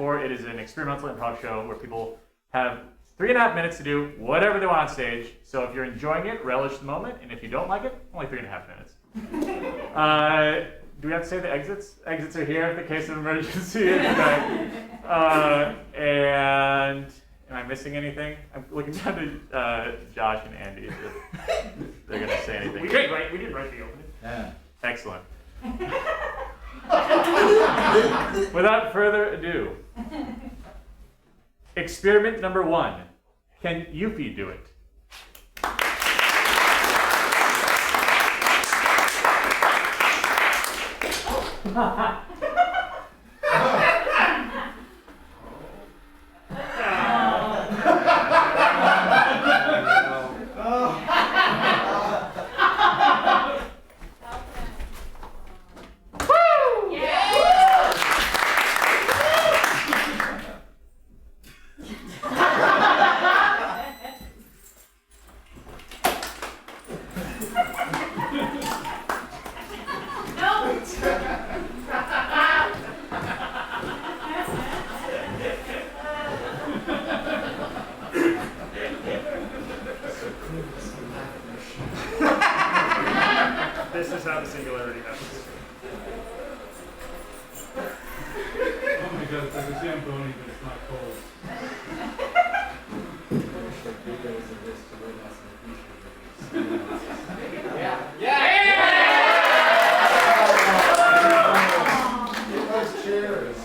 before, it is an experimental improv show where people have 3.5 minutes to do whatever they want on stage. So if you're enjoying it, relish the moment, and if you don't like it, only 3.5 minutes. Do we have to say the exits? Exits are here in case of emergency. And am I missing anything? I'm looking down to Josh and Andy if they're going to say anything. We did write the opening. Yeah. Excellent. Without further ado, experiment number 1. Can Eufy do it? This is how the singularity happens. Oh my god, it's like a Zamboni, but it's not cold. Cheers.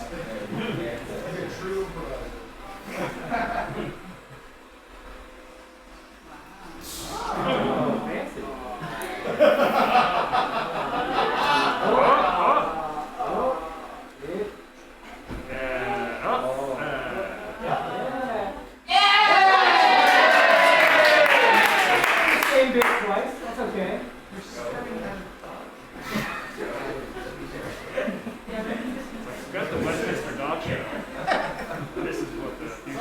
Got the Westminster Dog Show. This is what the future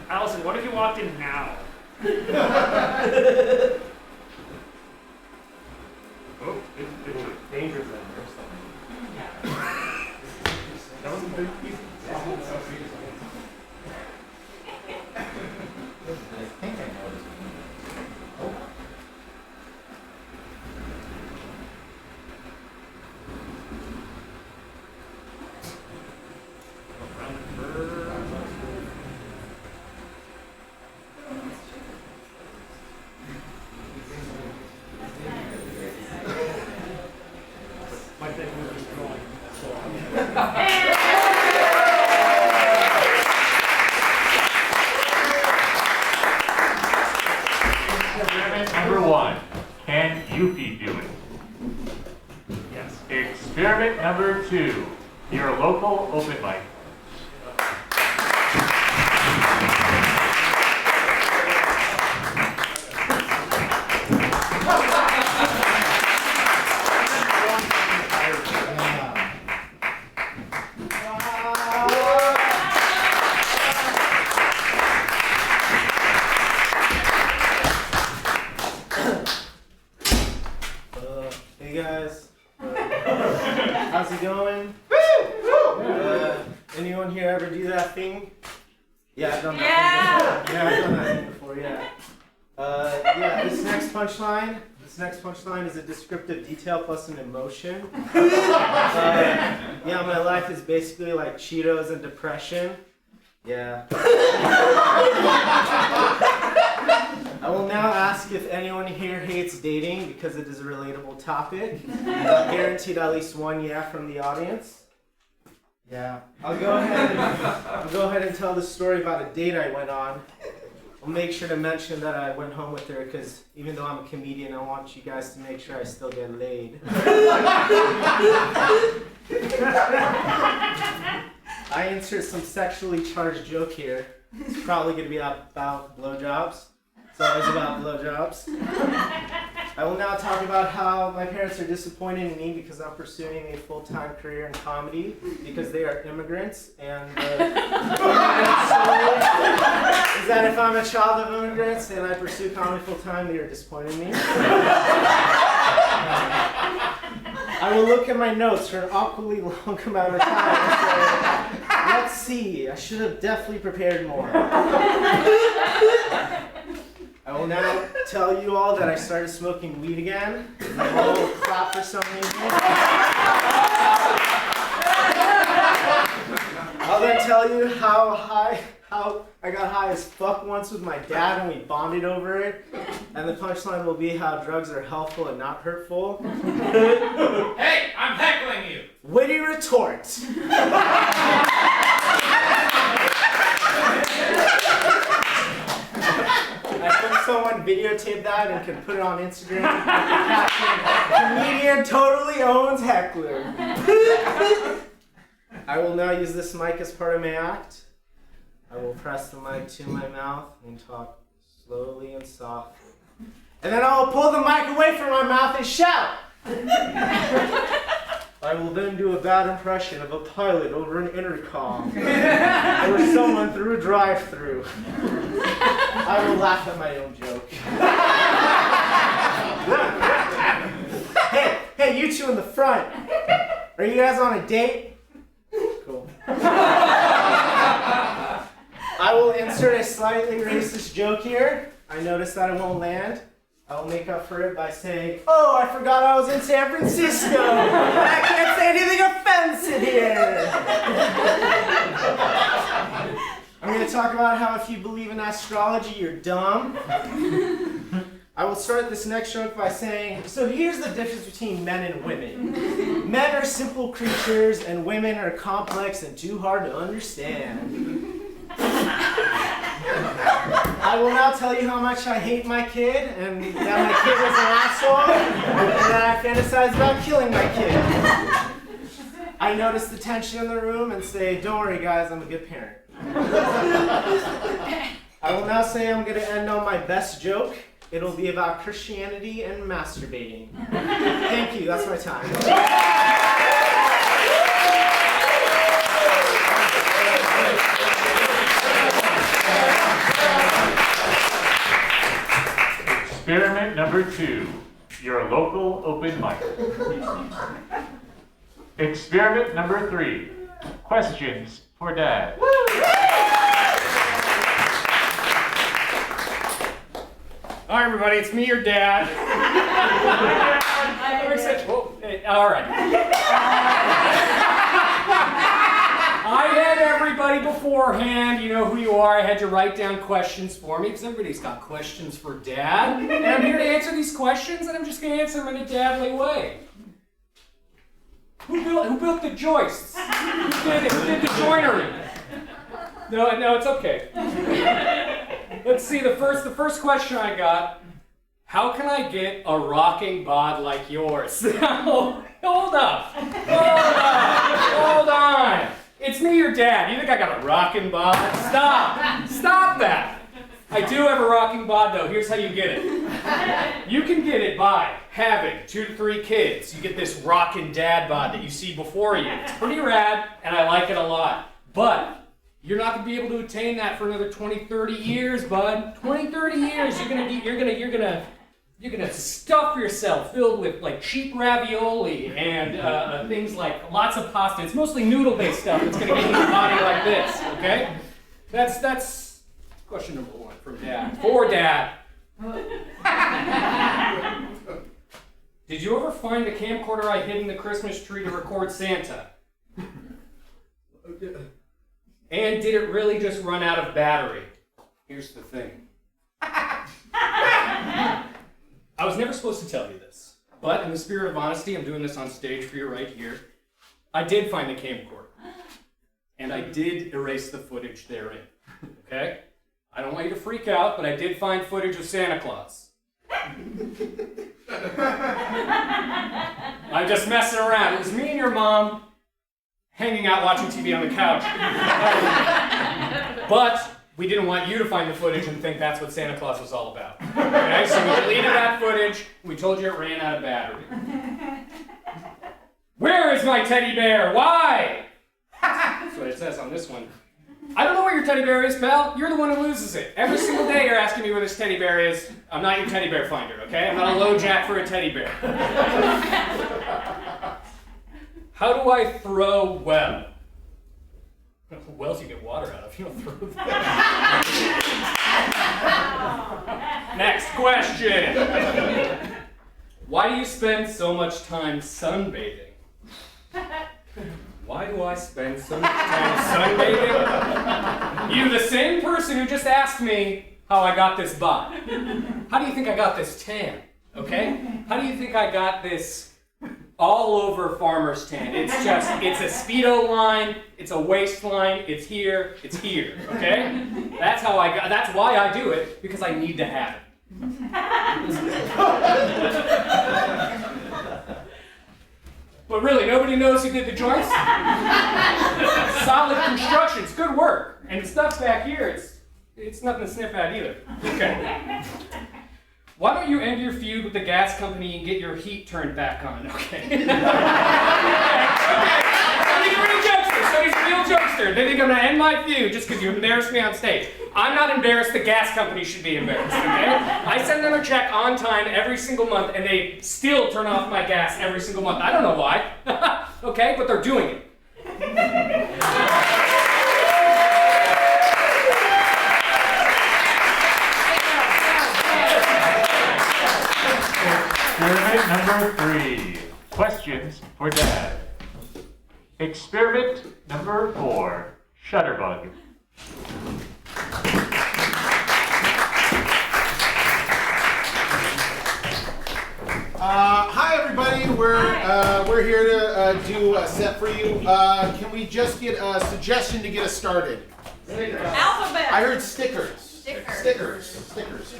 Allison, what if you walked in now? Oh, it's dangerous then. That wasn't big. My thing was just going. Experiment number 1. Can Eufy do it? Yes. Experiment number 2. Your local open mic. Hey guys, how's it going? Anyone here ever do that thing? Yeah, I've done that thing before. Yeah, I've done that thing before, yeah. Yeah, this next punchline is a descriptive detail plus an emotion. Yeah, my life is basically like Cheetos and depression. Yeah. I will now ask if anyone here hates dating because it is a relatable topic. Guaranteed at least one yeah from the audience. Yeah. I'll go ahead and tell the story about a date I went on. I'll make sure to mention that I went home with her because even though I'm a comedian, I want you guys to make sure I still get laid. I insert some sexually charged joke here. It's probably going to be about blowjobs. It's always about blowjobs. I will now talk about how my parents are disappointed in me because I'm pursuing a full-time career in comedy because they are immigrants, and the story is that if I'm a child of immigrants and I pursue comedy full-time, they are disappointed in me. I will look at my notes for an awkwardly long amount of time and say, let's see, I should have definitely prepared more. I will now tell you all that I started smoking weed again. I will clap for some reason. I'll then tell you how I got high as fuck once with my dad and we bonded over it. And the punchline will be how drugs are helpful and not hurtful. Hey, I'm heckling you! Witty retort. I hope someone videotaped that and can put it on Instagram. Comedian totally owns heckler. I will now use this mic as part of my act. I will press the mic to my mouth and talk slowly and softly. And then I will pull the mic away from my mouth and shout. I will then do a bad impression of a pilot over an intercom or someone through a drive-thru. I will laugh at my own joke. Hey, you two in the front. Are you guys on a date? Cool. I will insert a slightly racist joke here. I noticed that it won't land. I will make up for it by saying, oh, I forgot I was in San Francisco. I can't say anything offensive here. I'm going to talk about how if you believe in astrology, you're dumb. I will start this next joke by saying, so here's the difference between men and women. Men are simple creatures and women are complex and too hard to understand. I will now tell you how much I hate my kid and that my kid is an asshole and that I fantasize about killing my kid. I notice the tension in the room and say, don't worry guys, I'm a good parent. I will now say I'm going to end on my best joke. It'll be about Christianity and masturbating. Thank you, that's my time. Experiment number 2, your local open mic. Experiment number 3, questions for Dad. Hi everybody, it's me, your dad. All right. I had everybody beforehand, you know who you are, I had you write down questions for me, because everybody's got questions for Dad. And I'm here to answer these questions, and I'm just going to answer them in a dadly way. Who built the joists? Who did it? Who did the joinery? No, it's okay. Let's see, the first question I got, how can I get a rocking bod like yours? Hold up. It's me, your dad. You think I got a rocking bod? Stop that. I do have a rocking bod though. Here's how you get it. You can get it by having 2 to 3 kids. You get this rocking dad bod that you see before you. It's pretty rad, and I like it a lot. But you're not going to be able to attain that for another 20, 30 years, bud. 20, 30 years, you're gonna stuff yourself filled with like cheap ravioli and things like lots of pasta. It's mostly noodle-based stuff that's gonna get in your body like this, okay? That's question number 1 from Dad. For Dad. Did you ever find the camcorder I hid in the Christmas tree to record Santa? And did it really just run out of battery? Here's the thing. I was never supposed to tell you this, but in the spirit of honesty, I'm doing this on stage for you right here. I did find the camcorder, and I did erase the footage therein, okay? I don't want you to freak out, but I did find footage of Santa Claus. I'm just messing around. It was me and your mom hanging out watching TV on the couch. But we didn't want you to find the footage and think that's what Santa Claus was all about. Okay, so we deleted that footage. We told you it ran out of battery. Where is my teddy bear? Why? That's what it says on this one. I don't know where your teddy bear is, pal. You're the one who loses it. Every single day you're asking me where this teddy bear is. I'm not your teddy bear finder, okay? I'm not a low jack for a teddy bear. How do I throw well? Wells you get water out of. You don't throw that. Next question. Why do you spend so much time sunbathing? Why do I spend so much time sunbathing? You, the same person who just asked me how I got this bod. How do you think I got this tan? Okay? How do you think I got this all over farmer's tan? It's a Speedo line, it's a waistline, it's here, okay? That's why I do it, because I need to have it. But really, nobody knows who did the joints? Solid construction, it's good work. And the stuff back here, it's nothing to sniff at either. Okay. Why don't you end your feud with the gas company and get your heat turned back on? Okay. Okay. So he's a real jokester. They think I'm gonna end my feud just because you embarrassed me on stage. I'm not embarrassed, the gas company should be embarrassed, okay? I send them a check on time every single month and they still turn off my gas every single month. I don't know why. Okay, but they're doing it. Experiment number 3. Questions for Dad. Experiment number 4. Shutterbug. Hi everybody, we're here to do a set for you. Can we just get a suggestion to get us started? Alphabet. I heard stickers. Stickers. Stickers.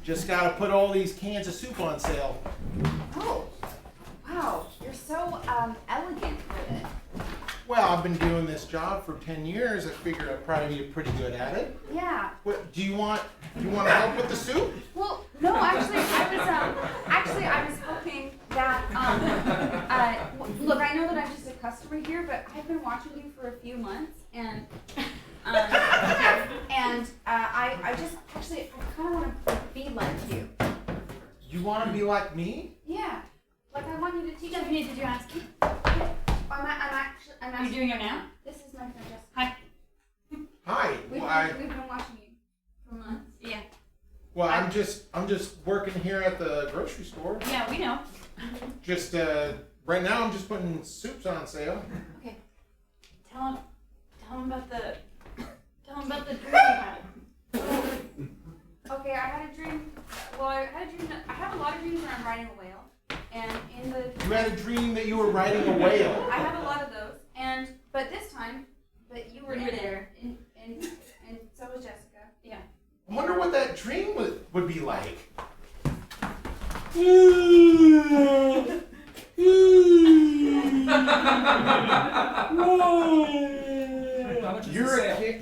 Just gotta put all these cans of soup on sale. Oh, wow. You're so elegant with it. Well, I've been doing this job for 10 years. I figure I'd probably be pretty good at it. Yeah. What, do you want help with the soup? Well, no, actually, I was hoping that, look, I know that I'm just a customer here, but I've been watching you for a few months, and I just, actually, I kind of want to be like you. You want to be like me? Yeah. Like, I want you to teach me. Did you ask me? I'm actually. Are you doing it now? This is my friend Jessica. Hi. Hi. We've been watching you for months. Yeah. Well, I'm just working here at the grocery store. Yeah, we know. Just right now, I'm just putting soups on sale. Okay. Tell him about the dream you had. Okay, I had a dream. Well, I have a lot of dreams when I'm riding a whale, and in the. You had a dream that you were riding a whale. I have a lot of those, but this time, you were in there, and so was Jessica. Yeah. I wonder what that dream would be like.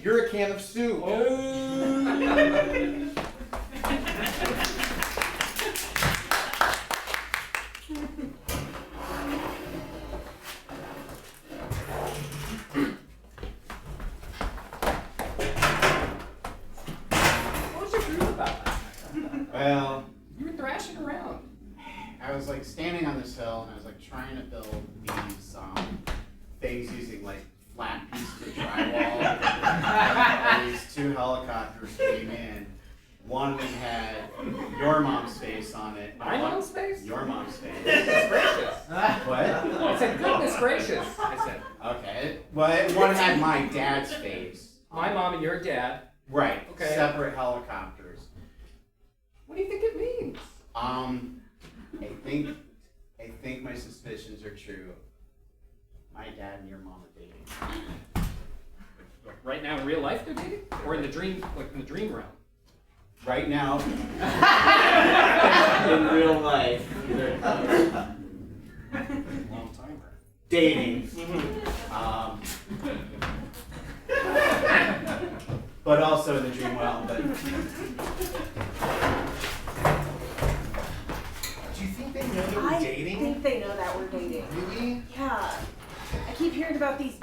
You're a can of soup. What was your dream about? Well, You were thrashing around. I was like standing on this hill and I was like trying to build these things using like flat pieces of drywall. And these 2 helicopters came in. One had your mom's face on it. My mom's face? Your mom's face. Goodness gracious. What? I said, goodness gracious. I said, Okay. Well, one had my dad's face. my mom and your dad. Right. Okay. Separate helicopters. What do you think it means? I think my suspicions are true. My dad and your mom are dating. Right now in real life they're dating? Or in the dream, like in the dream realm? right now, in real life, Long timer. dating, but also in the dream realm. But Do you think they know that we're I dating? think they know that we're dating. Really? Yeah. I keep hearing about these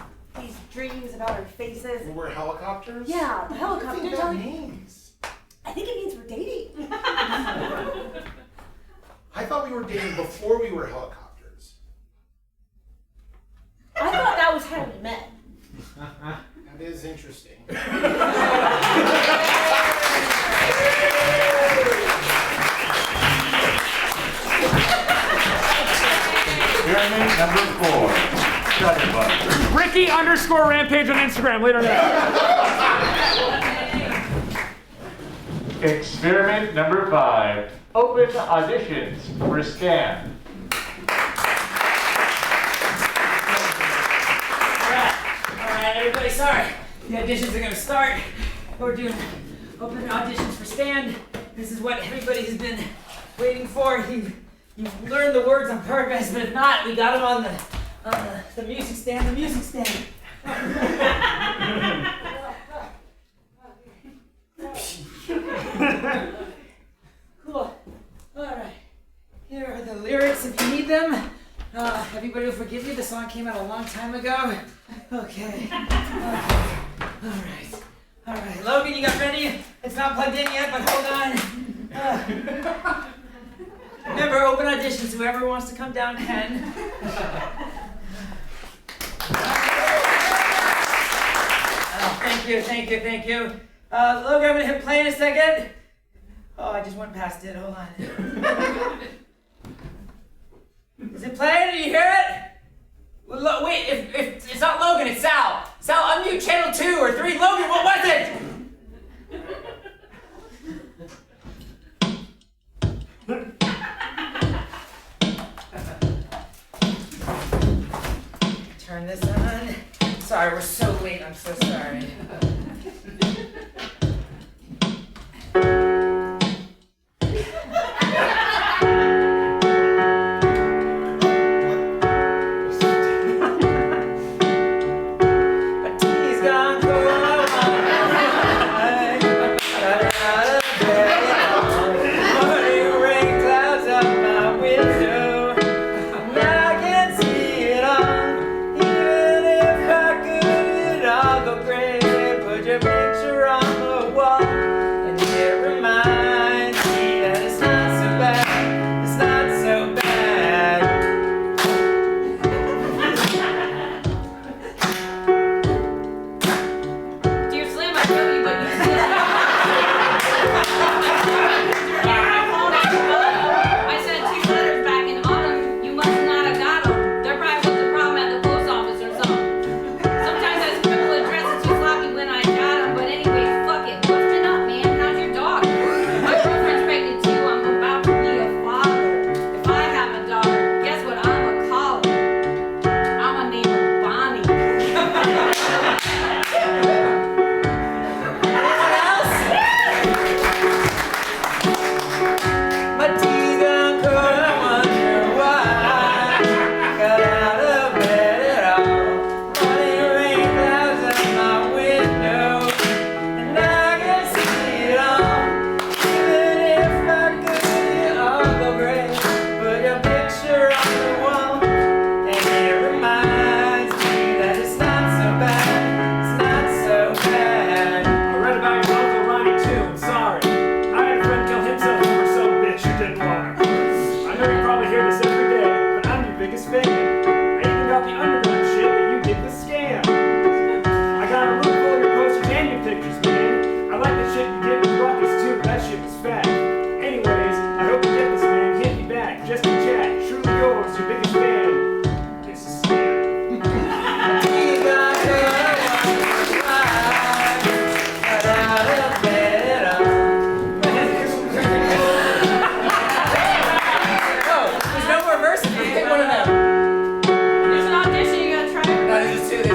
dreams about our faces. We're helicopters? Yeah, the What do you helicopter. think that means? I think it means we're dating. I thought we were dating before we were helicopters. I thought that was how we met. That is interesting. Experiment number 4. Shutterbug. Ricky_Rampage on Instagram later tonight. Experiment number 5. Open auditions for scan. Alright, everybody, sorry. The auditions are gonna start. We're doing open auditions for stand. This is what everybody has been waiting for. You've learned the words on purpose, but if not, we got them on the music stand. The music stand. Cool. Alright. Here are the lyrics if you need them. Everybody will forgive you. The song came out a long time ago. Okay. Alright. Alright. Logan, you got ready? It's not plugged in yet, but hold on. Remember, open auditions. Whoever wants to come down can. Oh, thank you. Logan, I'm gonna hit play in a second. Oh, I just went past it. Hold on. Is it playing? Do you hear it? Well, wait, if it's not Logan, it's Sal. Sal, unmute channel 2 or 3. Logan, what was it? Turn this on. Sorry, we're so late. I'm so sorry. There's an audition you gotta try. No, there's just 2.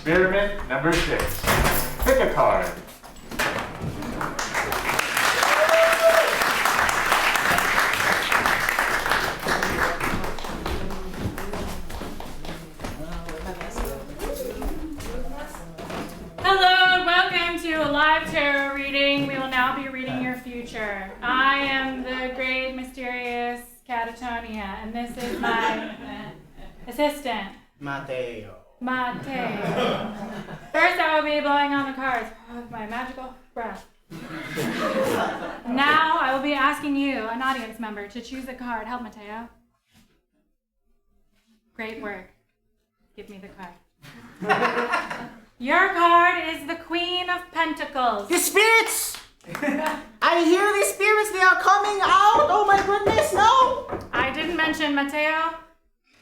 Experiment number 6. Pick a card. Hello, welcome to a live tarot reading. We will now be reading your future. I am the great mysterious Catatonia, and this is my assistant, Mateo. Mateo. First, I will be blowing on the cards with my magical breath. Now, I will be asking you, an audience member, to choose a card. Help, Mateo. Great work. Give me the card. Your card is the Queen of Pentacles. The spirits! I hear the spirits, they are coming out! Oh my goodness, no! I didn't mention Mateo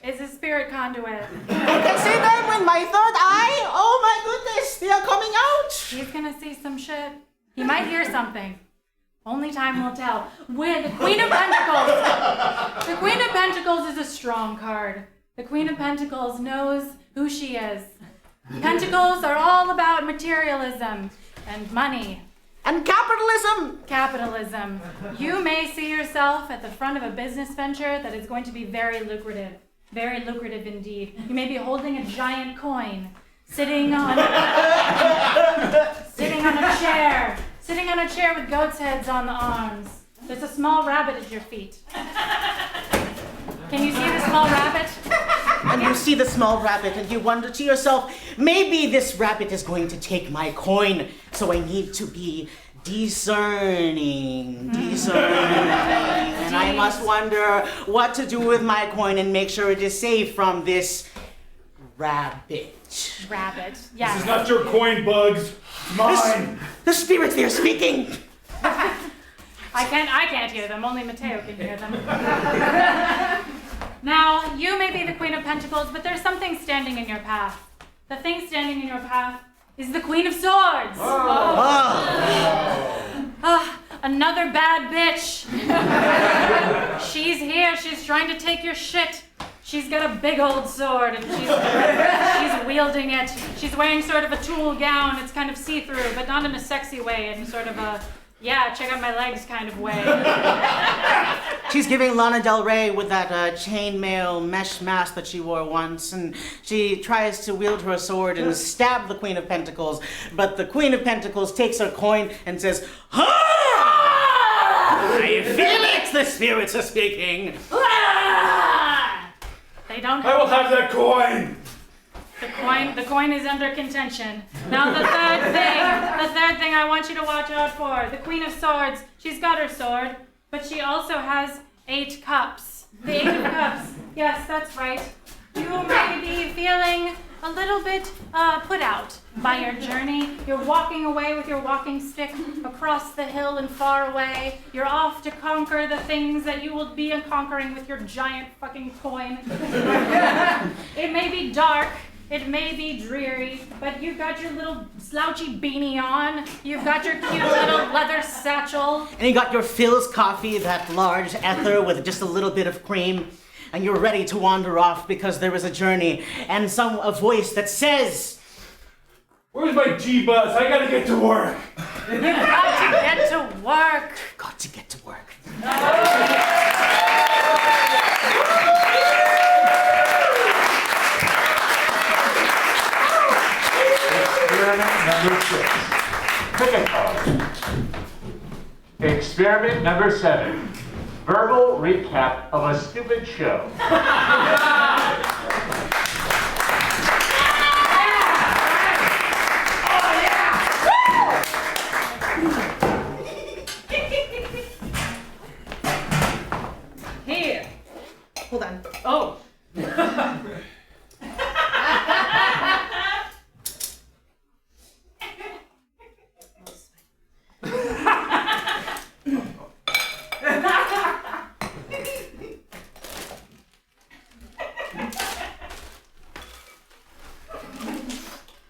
is a spirit conduit. I can see them with my third eye! Oh my goodness, they are coming out! He's gonna see some shit. He might hear something. Only time will tell. When the Queen of Pentacles, the Queen of Pentacles is a strong card. The Queen of Pentacles knows who she is. Pentacles are all about materialism and money. And capitalism! Capitalism. You may see yourself at the front of a business venture that is going to be very lucrative. Very lucrative indeed. You may be holding a giant coin, sitting on a chair. Sitting on a chair with goat's heads on the arms. There's a small rabbit at your feet. Can you see the small rabbit? And you see the small rabbit and you wonder to yourself, maybe this rabbit is going to take my coin, so I need to be discerning. And I must wonder what to do with my coin and make sure it is safe from this rabbit. Rabbit, yes. This is not your coin, Bugs. It's mine. The spirits, they are speaking. I can't hear them. Only Mateo can hear them. Now, you may be the Queen of Pentacles, but there's something standing in your path. The thing standing in your path is the Queen of Swords. Another bad bitch. She's here. She's trying to take your shit. She's got a big old sword, and she's wielding it. She's wearing sort of a tulle gown. It's kind of see-through, but not in a sexy way, in sort of a, yeah, check out my legs kind of way. She's giving Lana Del Rey with that chainmail mesh mask that she wore once, and she tries to wield her sword and stab the Queen of Pentacles, but the Queen of Pentacles takes her coin and says, "Ah! I feel it! The spirits are speaking!" They don't I will have that coin. The coin is under contention. Now the third thing I want you to watch out for. The Queen of Swords, she's got her sword, but she also has 8 cups. The 8 of cups. Yes, that's right. You may be feeling a little bit put out by your journey. You're walking away with your walking stick across the hill and far away. You're off to conquer the things that you will be conquering with your giant fucking coin. It may be dark. It may be dreary, but you've got your little slouchy beanie on. You've got your cute little leather satchel. And you got your Phil's coffee, that large ether with just a little bit of cream. And you're ready to wander off because there is a journey and a voice that says, Where's my G-Bus? I gotta get to work. You've got to get to work. got to get to work. Experiment number 6. Pick a card. Experiment number 7. Verbal recap of a stupid show. Here. Hold on. Oh.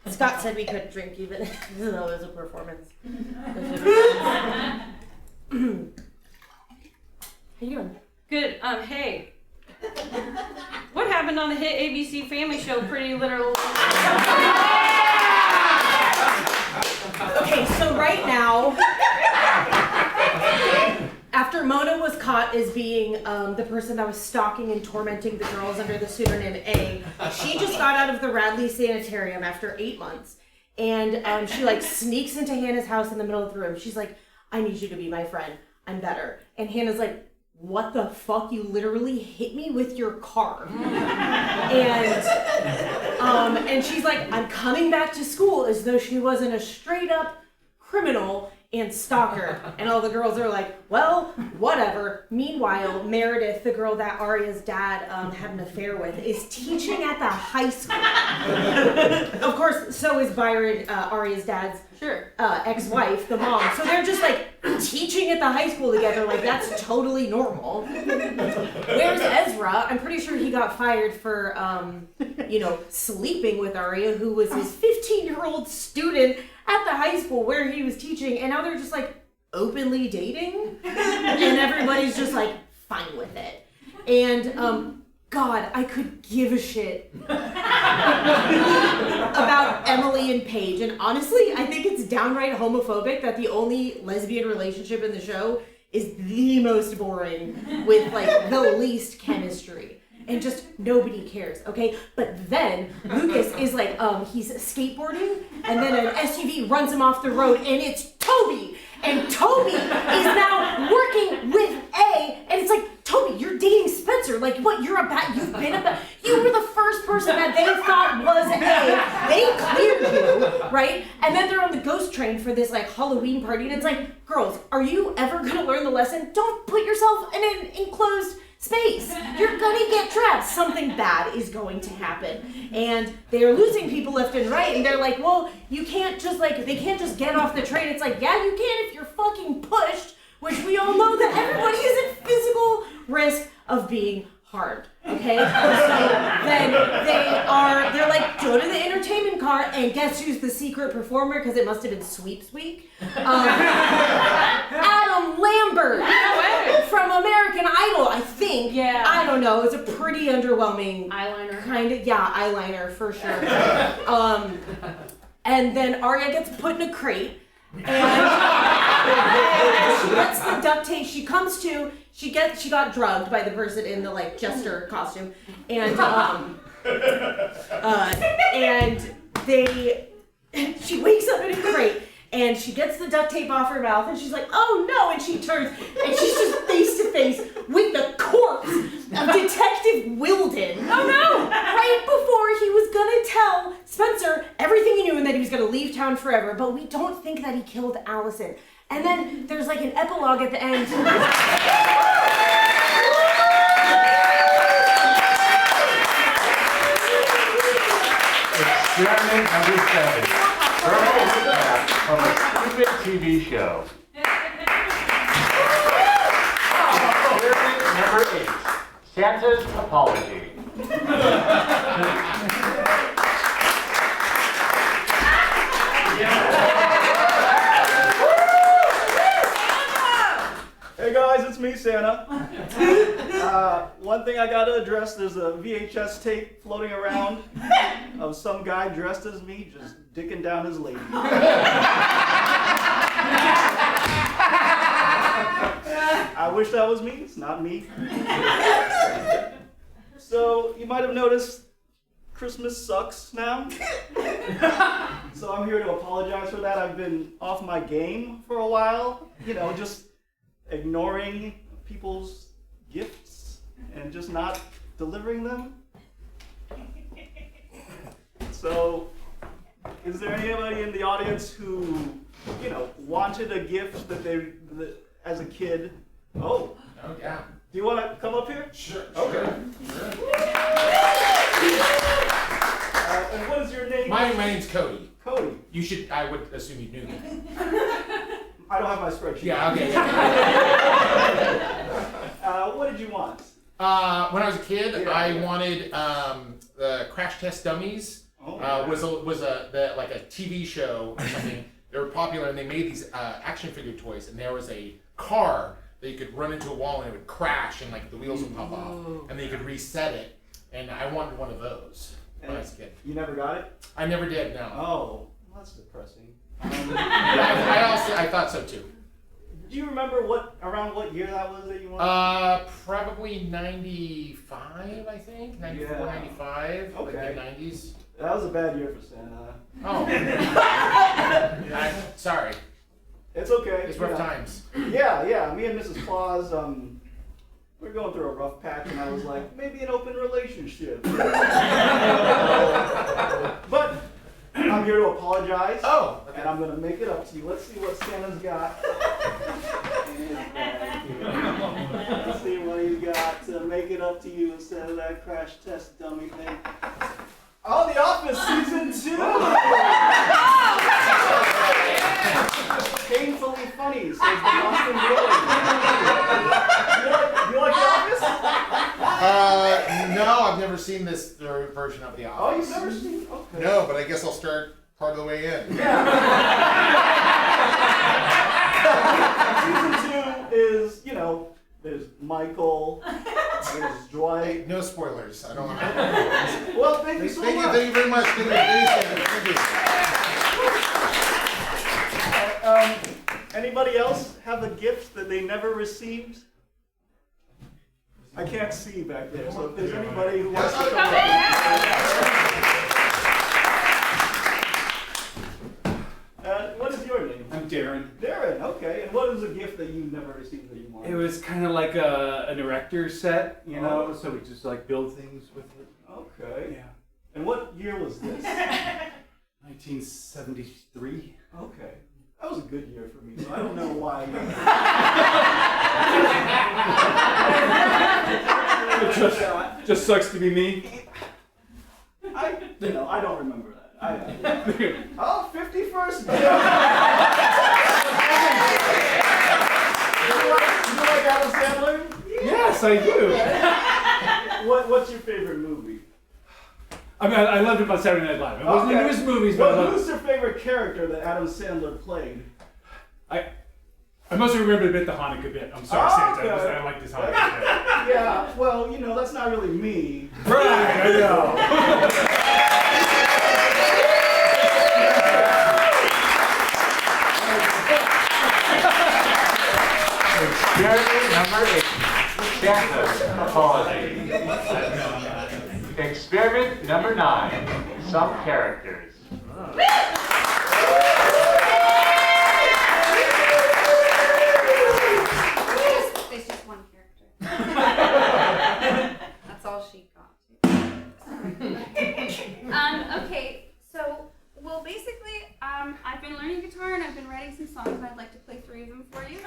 Scott said we couldn't drink even though it was a performance. How you doing? Good. Hey. What happened on the hit ABC family show, Pretty Little... right now, after Mona was caught as being the person that was stalking and tormenting the girls under the pseudonym A, she just got out of the Radley Sanitarium after 8 months. And she like sneaks into Hannah's house in the middle of the room. She's like, I need you to be my friend. I'm better. And Hannah's like, what the fuck? You literally hit me with your car. And she's like, I'm coming back to school, as though she wasn't a straight up criminal and stalker. And all the girls are like, well, whatever. Meanwhile, Meredith, the girl that Arya's dad had an affair with, is teaching at the high school. Of course, so is Byron, Arya's dad's ex-wife, the mom. So they're just like teaching at the high school together, like that's totally normal. Where's Ezra? I'm pretty sure he got fired for, sleeping with Arya, who was his 15-year-old student at the high school where he was teaching, and now they're just like openly dating, and everybody's just like fine with it. And God, I could give a shit about Emily and Paige, and honestly, I think it's downright homophobic that the only lesbian relationship in the show is the most boring with like the least chemistry. And just nobody cares, okay? But then Lucas is like, he's skateboarding, and then an SUV runs him off the road, and it's Toby. And Toby is now working with A, and it's like, Toby, you're dating Spencer. Like, what? You were the first person that they thought was A. They cleared you, right? And then they're on the ghost train for this like Halloween party, and it's like, girls, are you ever gonna learn the lesson? Don't put yourself in an enclosed space. You're gonna get trapped. Something bad is going to happen. And they're losing people left and right, and they're like, well, you can't just they can't just get off the train. It's like, yeah, you can if you're fucking pushed, which we all know that everybody is at physical risk of being harmed. Okay? So then they're like, go to the entertainment car, and guess who's the secret performer? Because it must have been Sweeps Week. Adam Lambert from American Idol, I think. Yeah. I don't know. It's a pretty underwhelming eyeliner. Eyeliner for sure. And then Arya gets put in a crate. And she gets the duct tape. She got drugged by the person in the like jester costume, and she wakes up in a crate, and she gets the duct tape off her mouth, and she's like, oh no, and she turns, and she's just face to face with the corpse of Detective Wilden. Oh no! Right before he was gonna tell Spencer everything he knew and that he was gonna leave town forever, but we don't think that he killed Allison. And then there's like an epilogue at the end. Experiment number 7. Verbal recap from a stupid TV show. Experiment number 8. Santa's apology. Hey guys, it's me, Santa. One thing I gotta address, there's a VHS tape floating around of some guy dressed as me just dicking down his lady. I wish that was me, it's not me. So, you might have noticed Christmas sucks now. So I'm here to apologize for that. I've been off my game for a while, just ignoring people's gifts and just not delivering them. So, is there anybody in the audience who, wanted a gift that as a kid? Oh yeah. Do you want to come up here? Sure. Okay. Sure. And what is your name? My name's Cody. Cody. I would assume you knew me. I don't have my spreadsheet. Yeah, okay. What did you want? When I was a kid, I wanted the Crash Test Dummies. Was like a TV show or something. They were popular, and they made these action figure toys. And there was a car that you could run into a wall, and it would crash, and like the wheels would pop off, and then you could reset it. And I wanted one of those when I was a kid. You never got it? I never did. No. Oh, that's depressing. I thought so too. Do you remember around what year that was that you won? Probably 95, I think. 94, Yeah. 95, like Okay. the 90s. That was a bad year for Santa. Oh. Sorry. It's okay. It's rough times. Yeah. Me and Mrs. Claus, we're going through a rough patch, and I was like, maybe an open relationship. But I'm here to apologize. Oh. Okay. And I'm gonna make it up to you. Let's see what Santa's got. Let's see what he's got to make it up to you instead of that crash test dummy thing. Oh, The Office Season 2! Painfully funny, says the Boston Globe. You like The Office? No, I've never seen this version of The Office. Oh, you've never seen? Okay. No, but I guess I'll start part of the way in. Yeah. Season 2 is, there's Michael, there's Dwight. No spoilers. I don't know. Well, thank you so much. Thank you very much. Thank you. Anybody else have a gift that they never received? I can't see back there, so if there's anybody who wants to come up. What is your name? I'm Darren. Darren, okay. And what is a gift that you never received that you wanted? It was kind of like an erector set, so we just like build things with it. Okay. Yeah. And what year was this? 1973. Okay. That was a good year for me, so I don't know why. It just sucks to be me. I don't remember that. 51st Bill. You like Adam Sandler? Yes, I do. What's your favorite movie? I mean, I loved it about Saturday Night Live. It wasn't the newest movies, but I loved who's your favorite character that Adam Sandler played? I mostly remember the bit, the Hanukkah bit. I'm sorry, Santa. I like this Hanukkah bit. Yeah, well, that's not really me. Right, I know. Experiment number 8. Chances apology. Experiment number 9. Some characters. There's just one character. That's all she got. Okay, so basically, I've been learning guitar and I've been writing some songs, and I'd like to play 3 of them for you.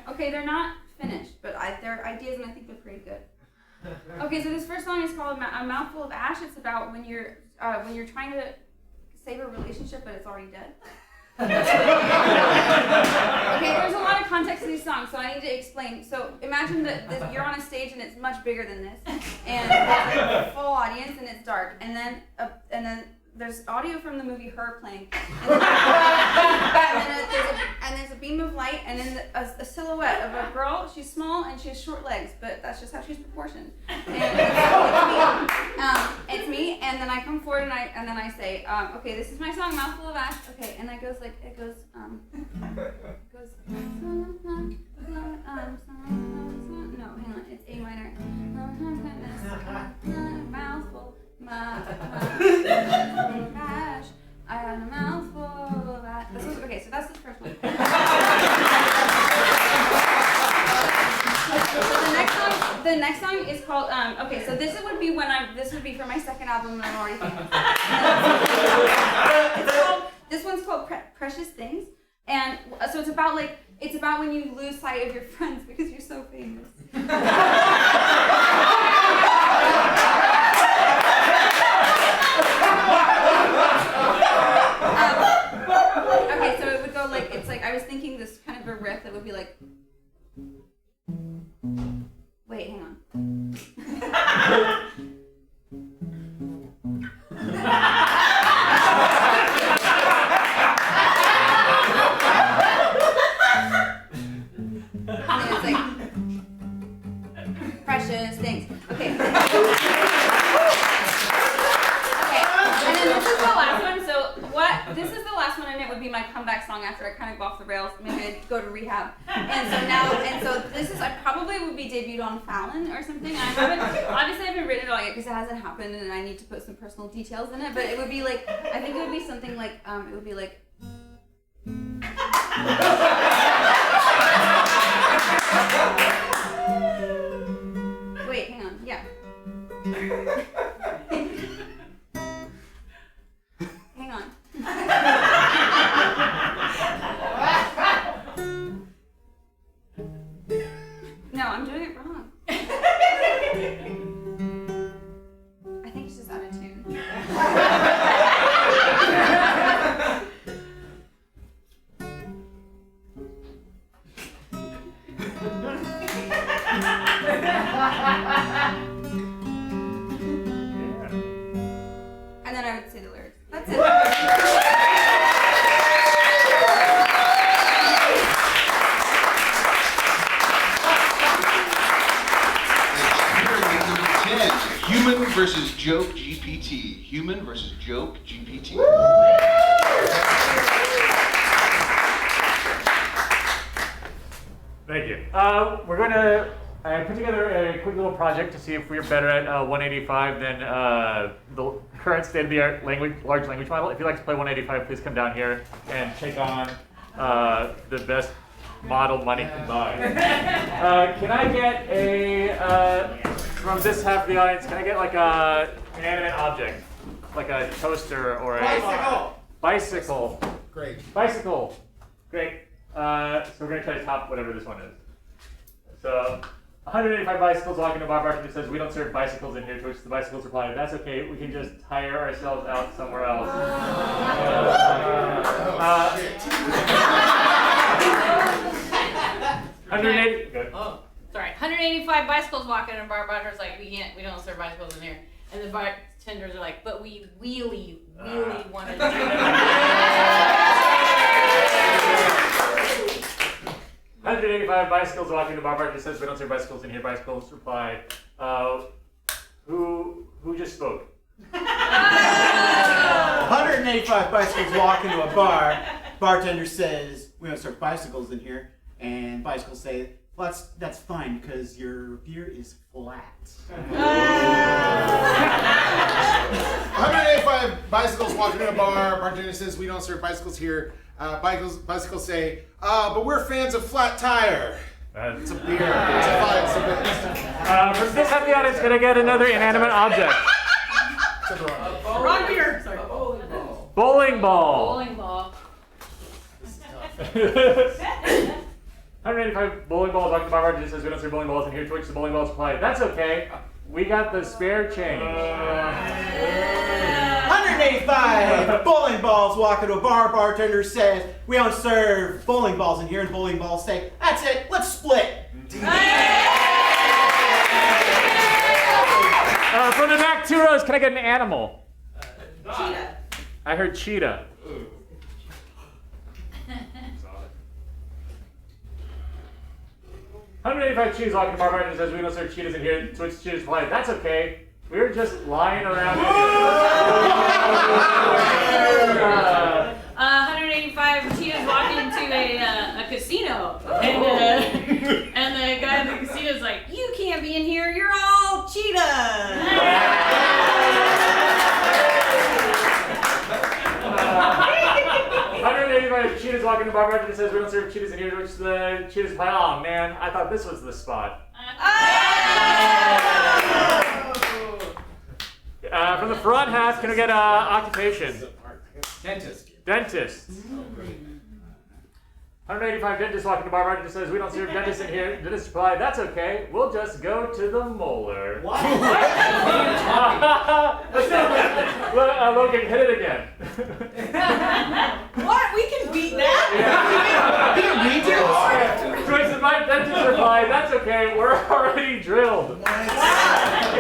Okay, they're not finished, but they're ideas, and I think they're pretty good. Okay, so this first song is called A Mouthful of Ash. It's about when you're trying to save a relationship, but it's already dead. Okay, there's a lot of context to these songs, so I need to explain. So imagine that you're on a stage and it's much bigger than this, and there's a full audience and it's dark, and then there's audio from the movie Her playing, and there's a beam of light, and then a silhouette of a girl. She's small and she has short legs, but that's just how she's proportioned. And it's me, and then I come forward and then I say, okay, this is my song, Mouthful of Ash. Okay, and it goes. No, hang on, it's A minor. Mouthful. Ash, I got a mouthful of ash. Okay, so that's the first one. So the next song is called. Okay, so this would be for my second album, and I'm already famous. This one's called Precious Things, and so it's about when you lose sight of your friends because you're so famous. Okay, so it would go I was thinking this kind of a riff that would be like. Wait, hang on. And it's like precious things. comeback song after I kind of go off the rails. Maybe I'd go to rehab. And so this is, I probably would be debuted on Fallon or something. I haven't written it all yet because it hasn't happened and I need to put some personal details in it. But it would be like, I think it would be something like, it would be like. Wait, hang on. Yeah. Hang on. No, I'm doing it wrong. I think it's just out of tune. And then I would say the lyrics. That's it. Human versus JokeGPT. Human versus JokeGPT. Thank you. We're going to put together a quick little project to see if we're better at 185 than the current state-of-the-art large language model. If you'd like to play 185, please come down here and take on the best model money can buy. Can I get from this half of the audience, can I get like an inanimate object? Like a toaster or a... Bicycle. Great. Bicycle. Great. So we're going to try to top whatever this one is. So 185 bicycles walking to a bar bartender says, we don't serve bicycles in here, to which the bicycles reply, that's okay, we can just tire ourselves out somewhere else. 180. Good. Oh, sorry. 185 bicycles walking in a bar. Bartender's like, we don't serve bicycles in here. And the bartenders are like, but we really want to do it. 185 bicycles walking to bar bartender says, we don't serve bicycles in here. Bicycles reply, who just spoke? 185 bicycles walk into a bar. Bartender says, we don't serve bicycles in here. And bicycles say, well, that's fine because your beer is flat. 185 bicycles walking in a bar. Bartender says, we don't serve bicycles here. Bicycles say, but we're fans of flat tire. It's a beer. It's a beer. From this half of the audience, can I get another inanimate object? Wrong beer. Sorry. Bowling ball. Bowling ball. 185 bowling balls walking to bar bartender says, we don't serve bowling balls in here, to which the bowling balls reply, that's okay, we got the spare change. 185 bowling balls walk into a bar. Bartender says, we don't serve bowling balls in here. And bowling balls say, that's it, let's split. From the back 2 rows, can I get an animal? Cheetah. I heard cheetah. 185 cheetahs walking to bar bartender says, we don't serve cheetahs in here, to which cheetahs reply, that's okay, we're just lying around in here. 185 cheetahs walk into a casino, and the guy in the casino's like, you can't be in here, you're all cheetahs. 185 cheetahs walking to bar bartender says, we don't serve cheetahs in here, to which the cheetahs reply, oh man, I thought this was the spot. From the front half, can I get occupation? Dentist. Dentist. 185 dentists walking to bar bartender says, we don't serve dentists in here. Dentist reply, that's okay, we'll just go to the molar. What? Logan, hit it again. What? We can beat that? Choice of my dentist reply, that's okay, we're already drilled. That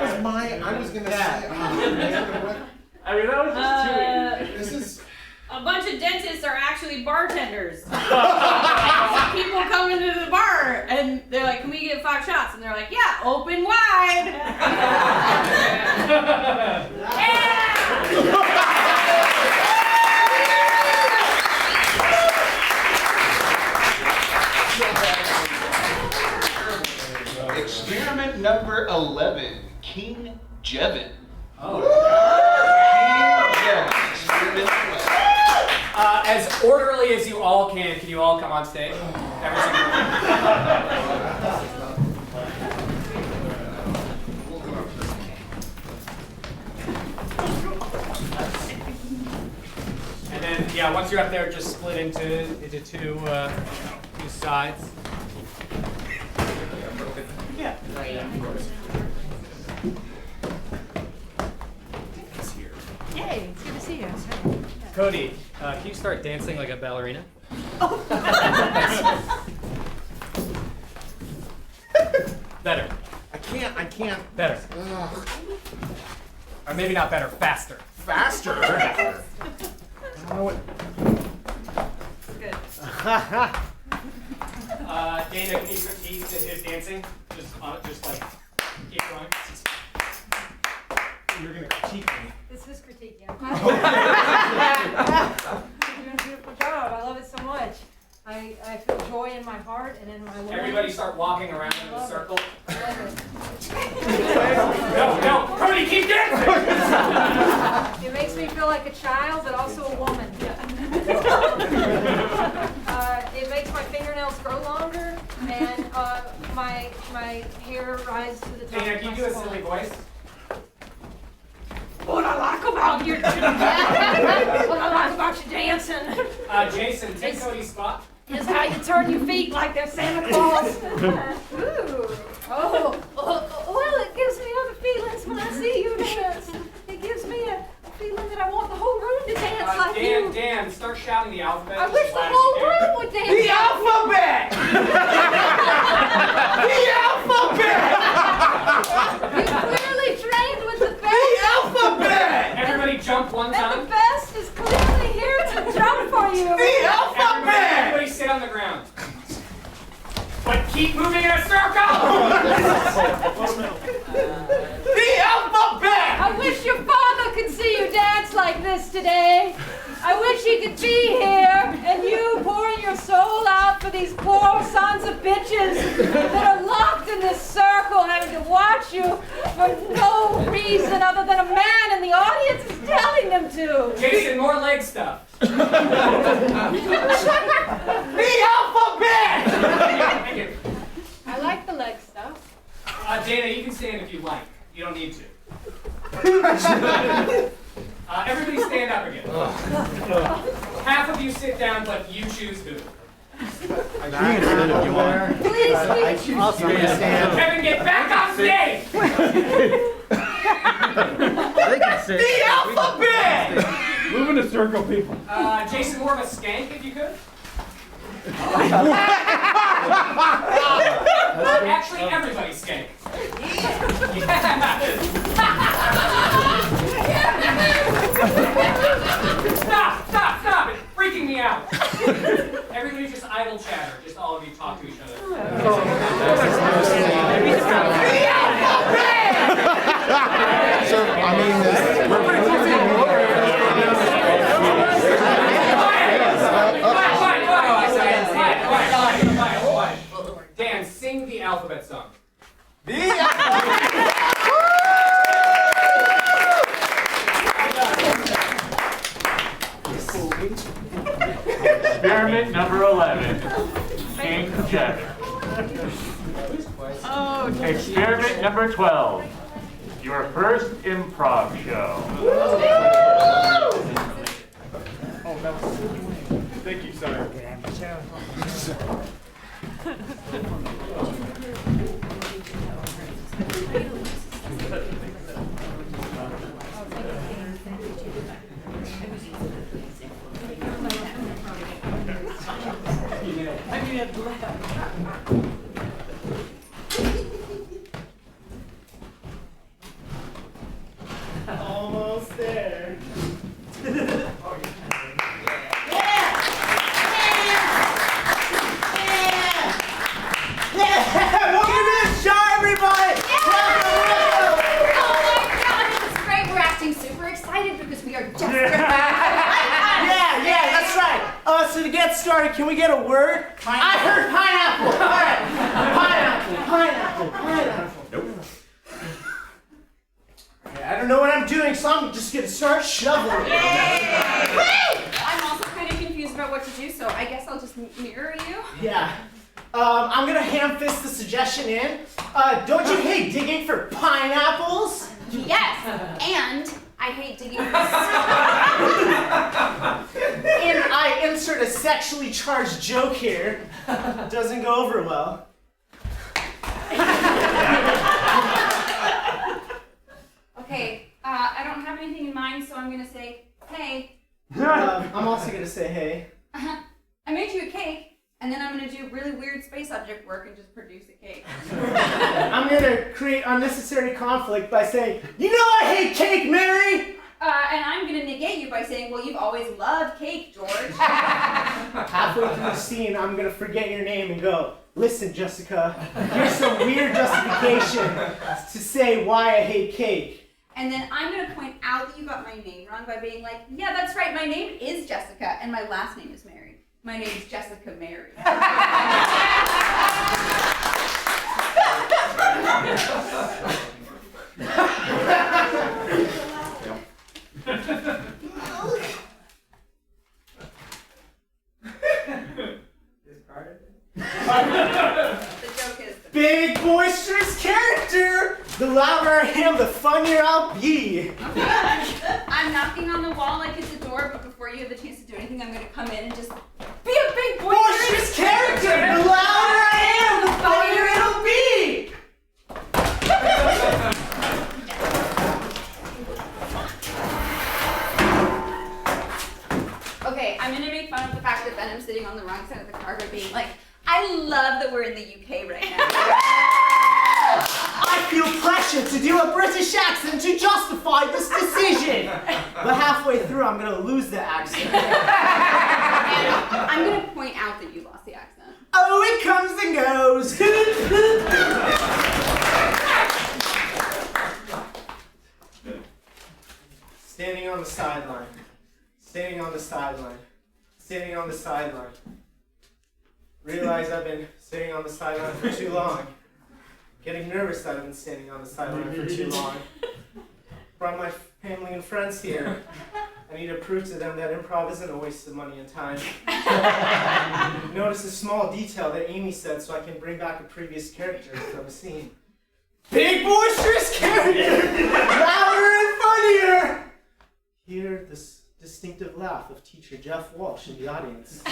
was I was going to say. I mean, that was just too easy. This is. A bunch of dentists are actually bartenders. People come into the bar and they're like, can we get 5 shots? And they're like, yeah, open wide. Yeah. Jevin. Oh. Jevin. As orderly as you all can you all come on stage? Every single one. And then, yeah, once you're up there, just split into two sides. Yeah. Yay, it's good to see you. Cody, can you start dancing like a ballerina? Better. I can't. Better. Ugh. Or maybe not better, faster. Faster? I don't know what. Good. Dana, can you critique his dancing? Just like, keep going. You're gonna critique me. This is critiquing. You're doing a beautiful job. I love it so much. I feel joy in my heart and in my life. Everybody start walking around in a circle. I love No, Cody, keep dancing! it. It makes me feel like a child, but also a woman. It makes my fingernails grow longer, and my hair rises to the top. Dana, of can my you do a skull. silly voice? What I like about your what I like about your dancing Jason, take Cody's spot. is how you turn your feet like they're Santa Claus. Ooh. Oh, well, it gives me other feelings when I see you dance. It gives me a feeling that I want the whole room to dance like you. Dan, start shouting the alphabet. I as wish the loud as whole you can. room would dance. The alphabet! You clearly trained with the best. The alphabet! Everybody jump one And time. the best is clearly here to jump for you. The alphabet! Everybody sit on the ground. But keep moving in a circle! The alphabet! I wish your father could see you dance like this today. I wish he could be here and you pouring your soul out for these poor sons of bitches that are locked in this circle having to watch you for no reason other than a man in the audience is telling them to. Jason, more leg stuff. The alphabet! Thank you. I like the leg stuff. Dana, you can stand if you like. You don't need to. Everybody stand up again. Half of you sit down, but you choose who. Please, Also, I'm gonna stand. Kevin, get back on stage! The alphabet! Move in a circle, people. Jason, more of a skank if you could. Actually, everybody skank. Stop! It's freaking me out. Everybody just idle chatter. Just all of you talk to each other. So, I mean, Quiet. Dan, sing the alphabet song. Experiment number 11. King Jevin. Experiment number 12. Your first improv show. Oh, that was. Thank you, sorry. Almost there. So to get started, can we get a word? I heard pineapple. All right. Pineapple. Nope. I don't know what I'm doing, so I'm just gonna start shoveling. I'm also kind of confused about what to do, so I guess I'll just mirror you. Yeah. I'm gonna ham fist the suggestion in. Don't you hate digging for pineapples? Yes, and I hate digging for And I insert a sexually charged joke here. Doesn't go over well. Okay, I don't have anything in mind, so I'm gonna say, hey. I'm also gonna say hey. I made you a cake. And then I'm going to do really weird space object work and just produce a cake. I'm going to create unnecessary conflict by saying, you know I hate cake, Mary! And I'm going to negate you by saying, well, you've always loved cake, George. Halfway through the scene, I'm going to forget your name and go, listen, Jessica, here's some weird justification to say why I hate cake. And then I'm going to point out that you got my name wrong by being like, yeah, that's right, my name is Jessica, and my last name is Mary. My name is Jessica Mary. Big boisterous character! The louder I am, the funnier I'll be. I'm knocking on the wall like it's a door, but before you have the chance to do anything, I'm going to come in and just be a big boisterous character! The louder I am, the funnier it'll be! Okay, I'm going to make fun of the fact that Venom's sitting on the wrong side of the car by being like, I love that we're in the UK right now. I feel pressure to do a British accent to justify this decision. But halfway through, I'm going to lose the accent. And I'm going to point out that you lost the accent. Oh, it comes and goes. Standing on the sideline. Standing on the sideline. Standing on the sideline. Realize I've been sitting on the sideline for too long. Getting nervous that I've been standing on the sideline for too long. Brought my family and friends here. I need to prove to them that improv isn't a waste of money and time. Notice a small detail that Amy said so I can bring back a previous character from a scene. Big boisterous character! Louder and funnier! Hear this distinctive laugh of teacher Jeff Walsh in the audience.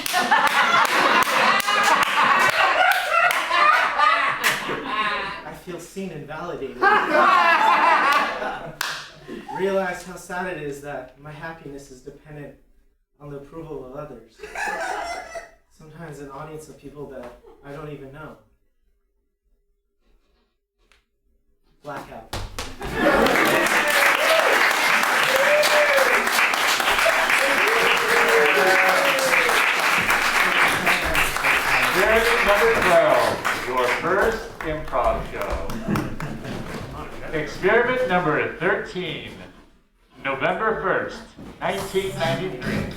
I feel seen and validated. Realize how sad it is that my happiness is dependent on the approval of others. Sometimes an audience of people that I don't even know. Blackout. Experiment number 12, your first improv show. Experiment number 13, November 1st, 1993.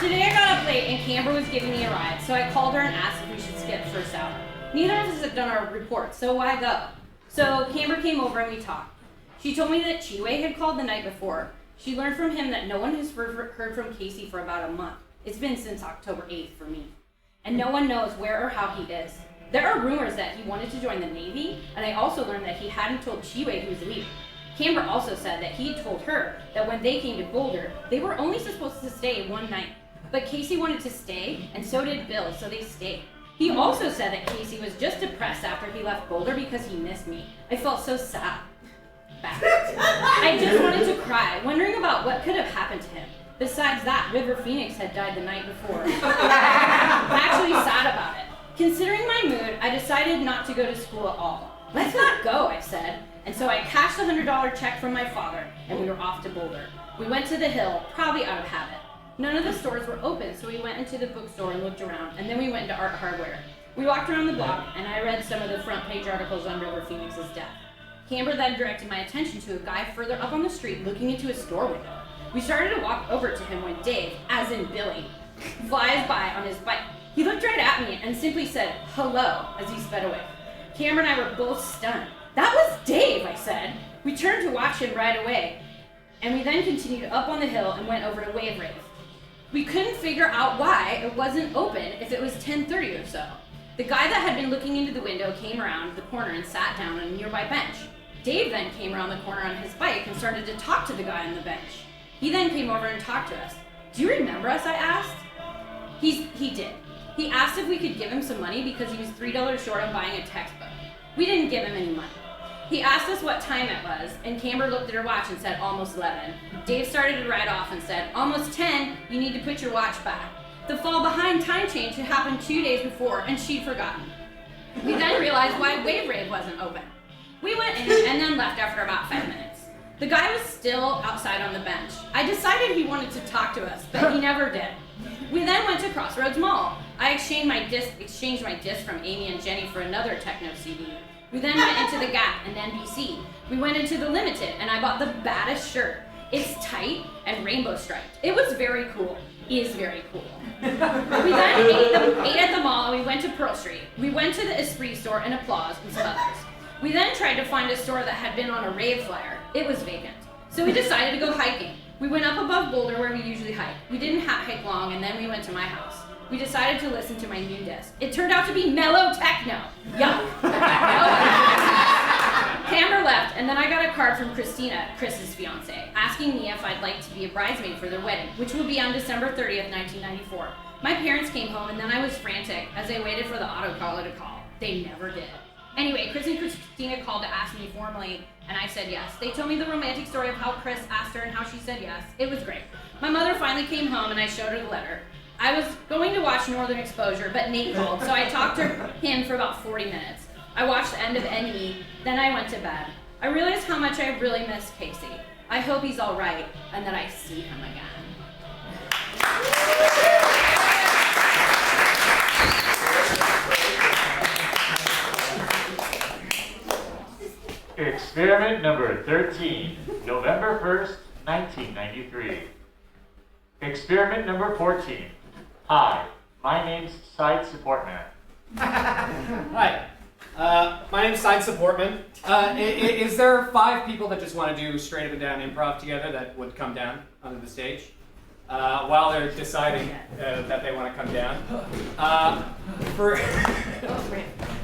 Today I got up late and Camber was giving me a ride, so I called her and asked if we should skip first hour. Neither of us had done our report, so why go? So Camber came over and we talked. She told me that Chiwe had called the night before. She learned from him that no one has heard from Casey for about a month. It's been since October 8th for me. And no one knows where or how he is. There are rumors that he wanted to join the Navy, and I also learned that he hadn't told Chiwe he was leaving. Camber also said that he told her that when they came to Boulder, they were only supposed to stay one night. But Casey wanted to stay, and so did Bill, so they stayed. He also said that Casey was just depressed after he left Boulder because he missed me. I felt so sad. I just wanted to cry, wondering about what could have happened to him. Besides that, River Phoenix had died the night before. I'm actually sad about it. Considering my mood, I decided not to go to school at all. Let's not go, I said. And so I cashed a $100 check from my father, and we were off to Boulder. We went to the hill, probably out of habit. None of the stores were open, so we went into the bookstore and looked around, and then we went into Art Hardware. We walked around the block, and I read some of the front page articles on River Phoenix's death. Camber then directed my attention to a guy further up on the street looking into a store window. We started to walk over to him when Dave, as in Billy, flies by on his bike. He looked right at me and simply said, "Hello," as he sped away. Cameron and I were both stunned. "That was Dave," I said. We turned to watch him right away, and we then continued up on the hill and went over to Wave Rave. We couldn't figure out why it wasn't open if it was 10:30 or so. The guy that had been looking into the window came around the corner and sat down on a nearby bench. Dave then came around the corner on his bike and started to talk to the guy on the bench. He then came over and talked to us. "Do you remember us?" I asked. He did. He asked if we could give him some money because he was $3 short on buying a textbook. We didn't give him any money. He asked us what time it was, and Camber looked at her watch and said almost 11. Dave started to ride off and said, "Almost 10, you need to put your watch back." The fall behind time change had happened 2 days before, and she'd forgotten. We then realized why Wave Rave wasn't open. We went in and then left after about 5 minutes. The guy was still outside on the bench. I decided he wanted to talk to us, but he never did. We then went to Crossroads Mall. I exchanged my disc from Amy and Jenny for another techno CD. We then went into the Gap and NBC. We went into the Limited, and I bought the baddest shirt. It's tight and rainbow striped. It was very cool. It is very cool. We then ate at the mall, and we went to Pearl Street. We went to the Esprit store and Applause and some others. We then tried to find a store that had been on a rave flyer. It was vacant. So we decided to go hiking. We went up above Boulder where we usually hike. We didn't hike long, and then we went to my house. We decided to listen to my new disc. It turned out to be mellow techno. Yuck. Camber left, and then I got a card from Christina, Chris's fiance, asking me if I'd like to be a bridesmaid for their wedding, which will be on December 30th, 1994. My parents came home, and then I was frantic as I waited for the autocaller to call. They never did. Anyway, Chris and Christina called to ask me formally, and I said yes. They told me the romantic story of how Chris asked her and how she said yes. It was great. My mother finally came home, and I showed her the letter. I was going to watch Northern Exposure, but Nate called, so I talked to him for about 40 minutes. I watched the end of NE, then I went to bed. I realized how much I really miss Casey. I hope he's all right, and that I see him again. Experiment number 13, November 1st, 1993. Experiment number 14. Hi, my name's Side Supportman. Hi, my name's Side Supportman. Is there 5 people that just want to do straight up and down improv together that would come down onto the stage? While they're deciding that they want to come down.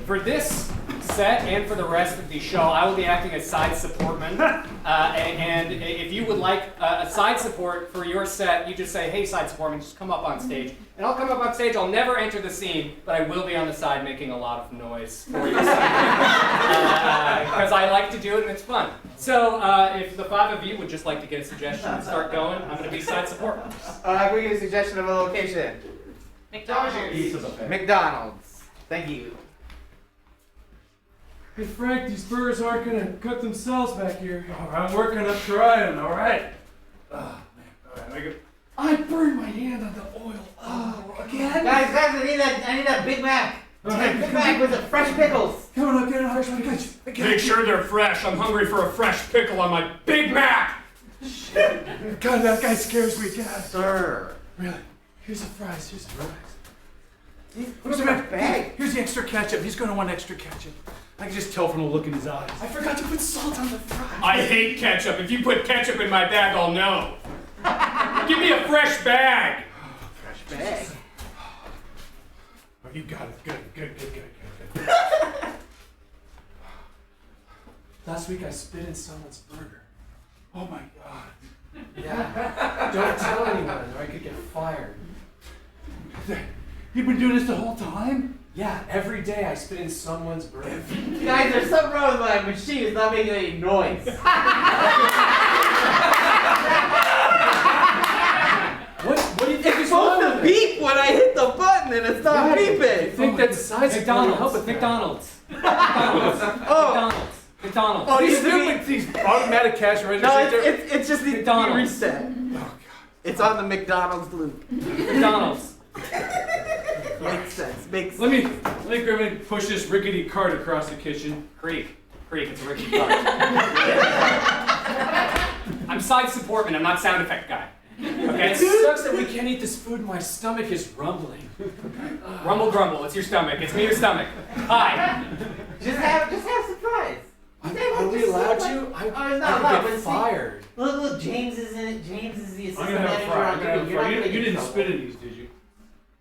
For this set and for the rest of the show, I will be acting as Side Supportman. And if you would like a side support for your set, you just say, "Hey, Side Supportman, just come up on stage." And I'll come up on stage. I'll never enter the scene, but I will be on the side making a lot of noise for your side. Because I like to do it and it's fun. So if the 5 of you would just like to get a suggestion and start going, I'm going to be Side Supportman. Can we get a suggestion of a location? McDonald's. Thank you. Hey Frank, these burgers aren't gonna cook themselves back here. Oh, I'm working up trying, alright. Oh man, alright, I burned my hand on the oil. Oh, again? Guys, I need that Big Mac. Big Mac with the fresh pickles. Come on, I'll get it. I got you. Make sure they're fresh. I'm hungry for a fresh pickle on my Big Mac. Shit. God, that guy scares me, God. Sir. Really? Here's the fries. Here's the fries. Where's my bag? Here's the extra ketchup. He's gonna want extra ketchup. I can just tell from the look in his eyes. I forgot to put salt on the fries. I hate ketchup. If you put ketchup in my bag, I'll know. Give me a fresh bag. Fresh bag. Oh, you got it. Good. Last week I spit in someone's burger. Oh my God. Yeah. Don't tell anyone or I could get fired. You've been doing this the whole time? Yeah, every day I spit in someone's burger. Guys, there's something wrong with my machine. It's not making any noise. What do you think it's supposed to beep when I hit the button and it's not beeping. I think that's the size of McDonald's. McDonald's. McDonald's. Oh, these automatic cash registers. No, it's just the reset. Oh, God. It's on the McDonald's loop. McDonald's. Makes sense. Let me grab and push this rickety cart across the kitchen. Creek, it's a rickety cart. I'm Side Supportman. I'm not sound effect guy. Okay? Okay, it sucks that we can't eat this food. My stomach is rumbling. Rumble grumble, it's your stomach. It's me, your stomach. Hi. Just have surprise. Are we allowed to? Oh, it's not I allowed, could but get see- fired. Look, James is in it. James is the I'm assistant gonna have a manager fry. on I'm gonna have a duty. You're fry. not You gonna get didn't in trouble. spit in these, did you?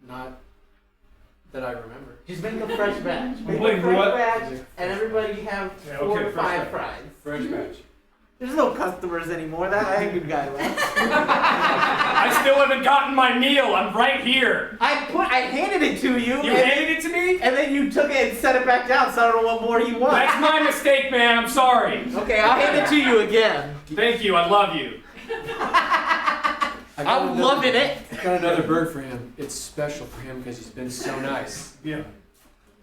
Not that I remember. Just make a fresh batch. Make Wait, a fresh what? batch, and everybody have Yeah, 4 okay, to fresh 5 batch. fries. Fresh batch. There's no customers anymore. That angry guy left. I still haven't gotten my meal. I'm right here. I handed it to you. You handed it to me? And then you took it and set it back down, so I don't know what more you want. That's my mistake, man. I'm sorry. Okay, I'll hand it to you again. Thank you. I love you. I'm loving it. I got another bird for him. It's special for him because he's been so nice. Yeah.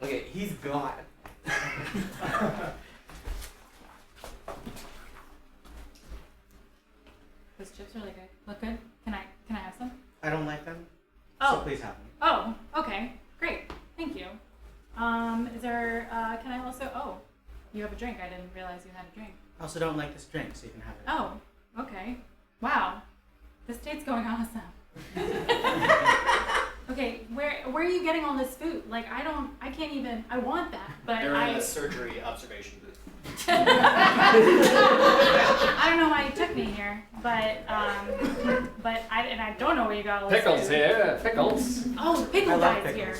Okay, he's gone. Those chips are really good. Look good. Can I have some? I don't like them. Oh. So please have them. Oh, okay. Great. Thank you. Is there, can I also, oh, you have a drink. I didn't realize you had a drink. I also don't like this drink, so you can have it. Oh, okay. Wow. This date's going awesome. Okay, where are you getting all this food? Like, I can't even, I want that, but They're in a surgery observation booth. I don't know why you took me here, but I don't know where you got all this Pickles food. here. Pickles. Oh, the pickle I love guy's pickles. here.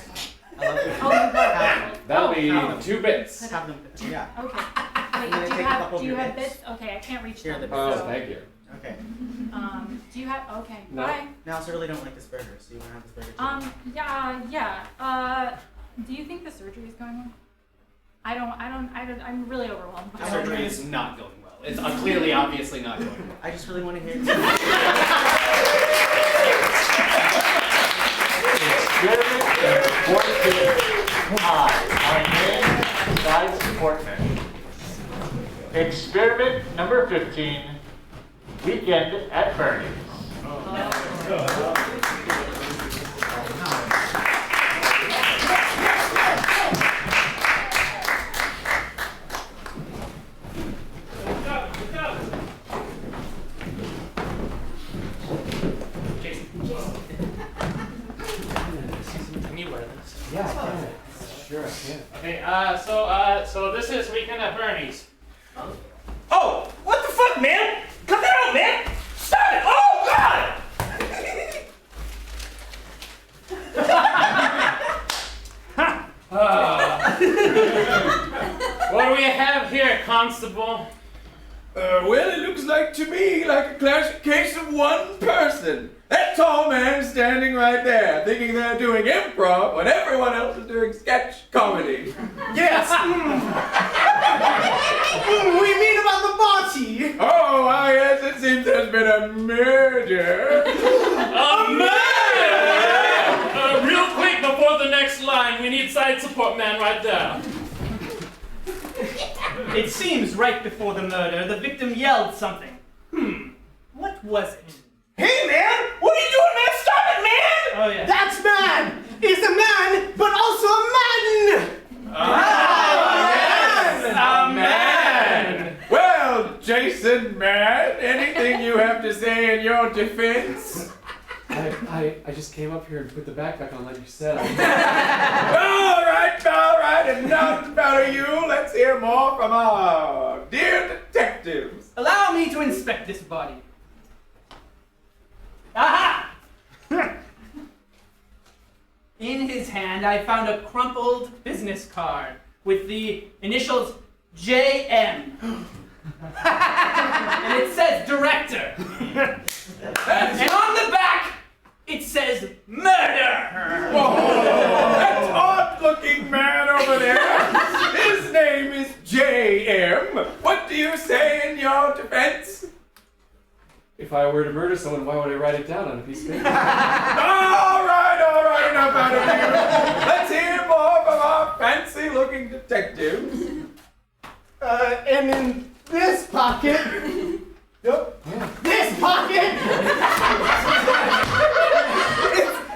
I love pickles. Oh, you love pickles. That'll be have them. 2 bits. Have them. Yeah. Okay. I'm Wait, gonna do take you a couple have of your bits? bits. Okay, I can't reach Here are them. the Oh, so, thank you. Okay. do you have? Okay. No. Bye. Now, I also really don't like this burger, so you want to have this burger too. Yeah. Do you think the surgery is going well? I'm really overwhelmed. The surgery is not going well. It's clearly, obviously not going well. I just really want to hear it. Experiment number 15, weekend at Bernie's. Can you wear this? Yeah, I can. Sure, I can. Okay, so this is weekend at Bernie's. Oh, what the fuck, man? Cut that out, man! Stop it! Oh, God! What do we have here, Constable? Well, it looks like to me like a classic case of one person. That tall man standing right there, thinking they're doing improv when everyone else is doing sketch comedy. Yes! We mean about the bocce! Oh, yes, it seems there's been a murder. A man! Real quick before the next line, we need side support man right there. It seems right before the murder, the victim yelled something. What was it? Hey, man! What are you doing, man? Stop it, man! Oh, yeah. That's man! He's a man, but also a madden! A man! Well, Jason, man, anything you have to say in your defense? I just came up here and put the backpack on like you said. All right, enough about you. Let's hear more from our dear detectives. Allow me to inspect this body. Aha! In his hand, I found a crumpled business card with the initials JM. And it says director. And on the back, it says murder. Whoa, that odd-looking man over there, his name is J.M. What do you say in your defense? If I were to murder someone, why would I write it down on a piece of paper? All right, enough out of you. Let's hear more from our fancy-looking detectives. And in this pocket... Nope. This pocket!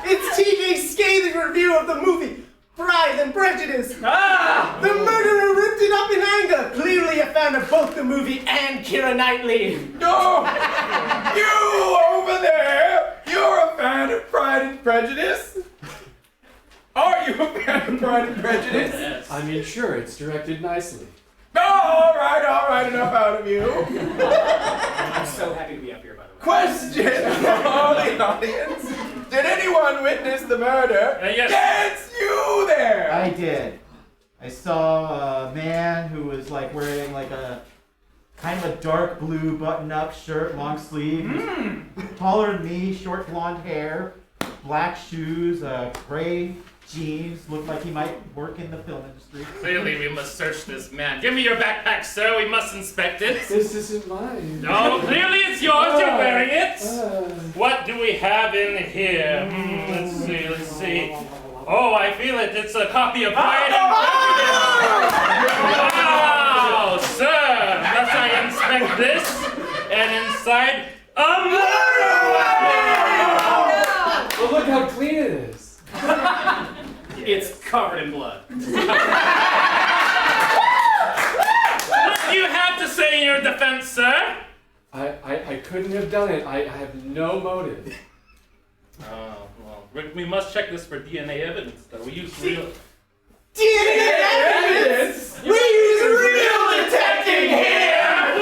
it's TJ's scathing review of the movie Pride and Prejudice. Ah! The murderer ripped it up in anger. Clearly a fan of both the movie and Keira Knightley. No! You over there! You You're a fan of Pride and Prejudice? Are you a fan of Pride and Prejudice? Yes. I mean, sure, it's directed nicely. All right, enough out of you. I'm so happy to be up here, by the way. Question for all the audience. Did anyone witness the murder? Yes. Yes, you there. I did. I saw a man who was like wearing like a kind of a dark blue button-up shirt, long sleeve. Taller than me, short blonde hair, black shoes, gray jeans. Looked like he might work in the film industry. Clearly, we must search this man. Give me your backpack, sir. We must inspect it. This isn't mine. No, clearly it's yours. You're wearing it. What do we have in here? Let's see. Oh, I feel it. It's a copy of Pride and Prejudice. Wow, sir. Thus I inspect this, and inside, a murder weapon. Well, look how clean it is. It's covered in blood. What do you have to say in your defense, sir? I couldn't have done it. I have no motive. Oh, well, we must check this for DNA evidence, though. We use real... DNA evidence? We use real detecting here!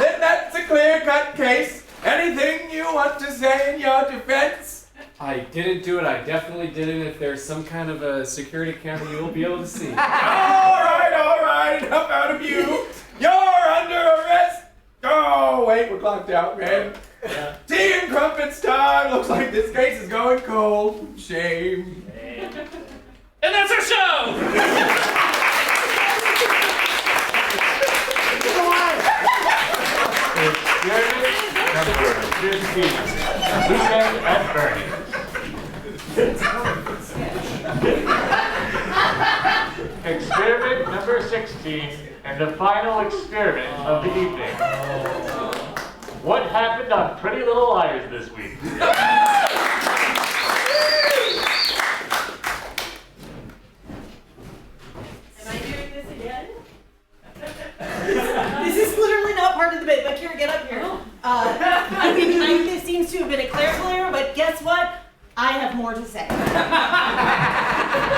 Then that's a clear-cut case. Anything you want to say in your defense? I didn't do it. I definitely didn't. If there's some kind of a security camera, you'll be able to see. All right, enough out of you. You're under arrest. Oh, wait, we're clocked out, man. Yeah. Tea and crumpets time. Looks like this case is going cold. Shame. And that's our show! Weekend at Bernie's. Experiment number 16 and the final experiment of the evening. What happened on Pretty Little Liars this week? Am I doing this again? This is literally not part of the bit, but Kira, get up here. I mean, this seems to have been a clerical error, but guess what? I have more to say.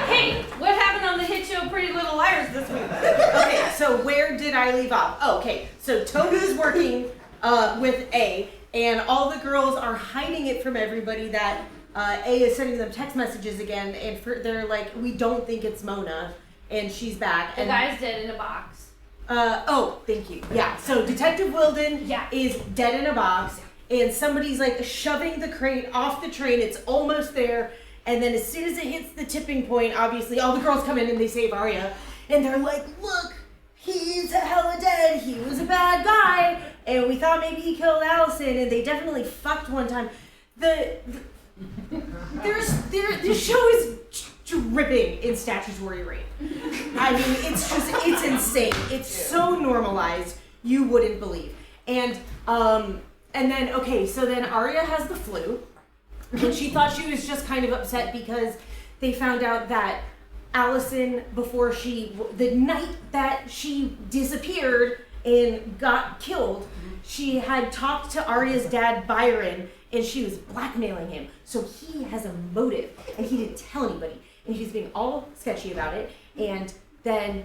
Hey, what happened on the hit show Pretty Little Liars this week? Okay, so where did I leave off? Oh, okay, so Toga's working with A, and all the girls are hiding it from everybody that A is sending them text messages again, and they're like, we don't think it's Mona, and she's back. The And guy's dead in a box. oh, thank you. Yeah, so Detective Wilden is dead in a box, and somebody's like shoving the crate off the train. It's almost there, and then as soon as it hits the tipping point, obviously all the girls come in and they save Arya, and they're like, look, he's hella dead. He was a bad guy, and we thought maybe he killed Allison, and they definitely fucked one time. The show is dripping in statutory rape. I mean, it's insane. It's so normalized, you wouldn't believe. And then, okay, so then Arya has the flu, and she thought she was just kind of upset because they found out that Allison, the night that she disappeared and got killed, she had talked to Arya's dad, Byron, and she was blackmailing him. So he has a motive, and he didn't tell anybody. And he's being all sketchy about it. And then,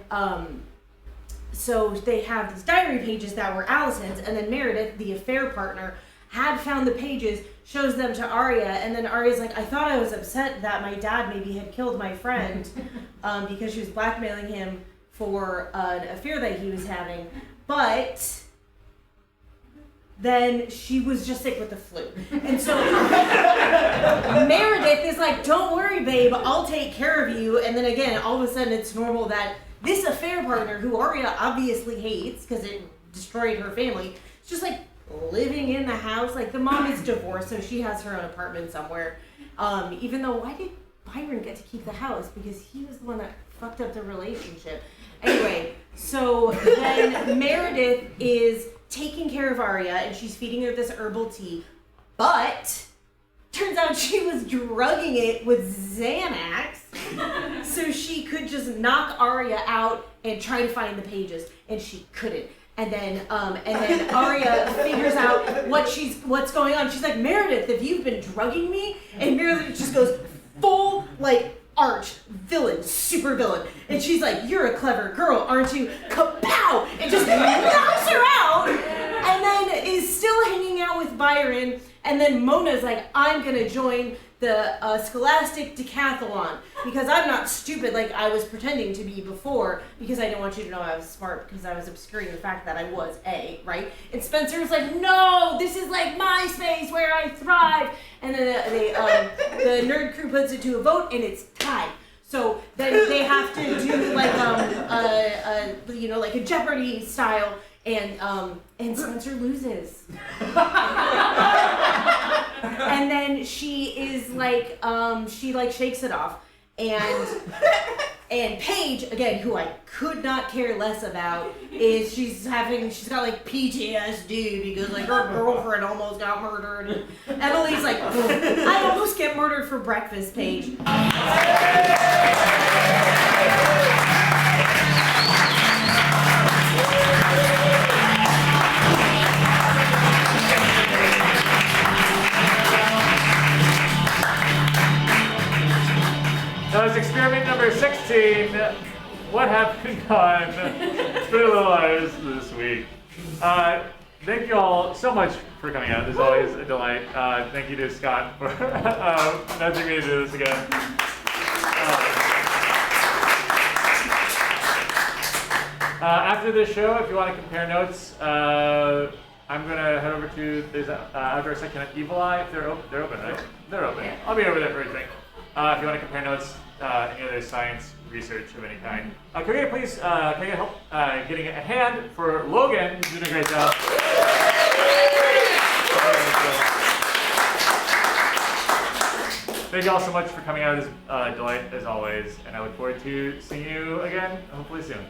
so they have these diary pages that were Allison's, and then Meredith, the affair partner, had found the pages, shows them to Arya, and then Arya's like, I thought I was upset that my dad maybe had killed my friend because she was blackmailing him for an affair that he was having. But then she was just sick with the flu. And so Meredith is like, don't worry, babe, I'll take care of you. And then again, all of a sudden it's normal that this affair partner, who Arya obviously hates because it destroyed her family, is just like living in the house. Like the mom is divorced, so she has her own apartment somewhere. Even though, why did Byron get to keep the house? Because he was the one that fucked up the relationship. Anyway, so then Meredith is taking care of Arya, and she's feeding her this herbal tea, but turns out she was drugging it with Xanax so she could just knock Arya out and try to find the pages, and she couldn't. And then Arya figures out what's going on. She's like, Meredith, have you been drugging me? And Meredith just goes full like arch villain, super villain. And she's like, you're a clever girl, aren't you? Kapow! And just knocks her out. And then is still hanging out with Byron. And then Mona's like, I'm gonna join the Scholastic Decathlon because I'm not stupid like I was pretending to be before, because I didn't want you to know I was smart because I was obscuring the fact that I was right? And Spencer's like, no, this is like my space where I thrive. And then the nerd crew puts it to a vote and it's tied. So then they have to do like like a Jeopardy style, and Spencer loses. And then she is like, she like shakes it off, and Paige, again, who I could not care less about, is she's got like PTSD because like her girlfriend almost got murdered. And Emily's like, I almost get murdered for breakfast, Paige. That was experiment number 16. What happened on Pretty Little Liars this week? Thank you all so much for coming out. It's always a delight. Thank you to Scott for nudging me to do this again. After this show, if you want to compare notes, I'm gonna head over to there's an outdoor section at Evil Eye. If they're open, right? They're open. I'll be over there for everything. If you want to compare notes, any other science research of any kind. Can we get please, can I get help getting a hand for Logan, who's doing a great job. Thank you all so much for coming out. It is a delight as always, and I look forward to seeing you again, hopefully soon.